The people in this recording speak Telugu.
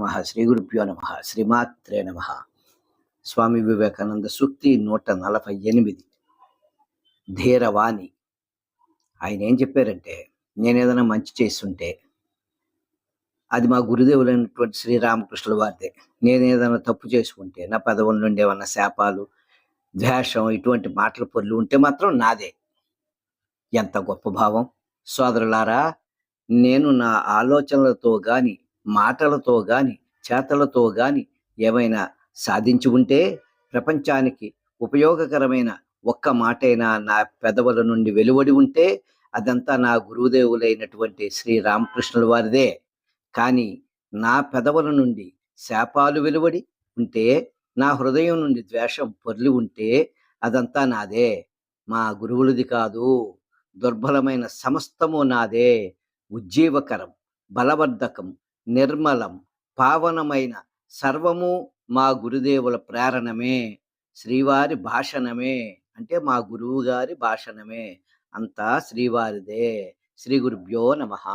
నమ. శ్రీ గురుభ్యో నమ. శ్రీమాత్రే నమ. స్వామి వివేకానంద సూక్తి 148. ధీరవాణి. ఆయన ఏం చెప్పారంటే, నేను ఏదైనా మంచి చేస్తుంటే అది మా గురుదేవులైనటువంటి శ్రీరామకృష్ణుల వారిదే. నేను ఏదైనా తప్పు చేసుకుంటే నా పెదవుల నుండి ఏమన్నా శాపాలు, ద్వేషం, ఇటువంటి మాటలు పొర్లు ఉంటే మాత్రం నాదే. ఎంత గొప్ప భావం సోదరులారా! నేను నా ఆలోచనలతో గాని, మాటలతో గాని, చేతలతో గాని ఏమైనా సాధించి ఉంటే, ప్రపంచానికి ఉపయోగకరమైన ఒక్క మాటైనా నా పెదవుల నుండి వెలువడి ఉంటే, అదంతా నా గురుదేవులైనటువంటి శ్రీ రామకృష్ణుల వారిదే. కానీ నా పెదవుల నుండి శాపాలు వెలువడి ఉంటే, నా హృదయం నుండి ద్వేషం పొర్లి ఉంటే, అదంతా నాదే, మా గురువులది కాదు. దుర్బలమైన సమస్తము నాదే. ఉజ్జీవకరం, బలవర్ధకం, నిర్మలం, పావనమైన సర్వము మా గురుదేవుల ప్రేరణమే, శ్రీవారి భాషణమే. అంటే మా గురువు గారి భాషణమే. అంతా శ్రీవారిదే. శ్రీ గురుభ్యో నమః.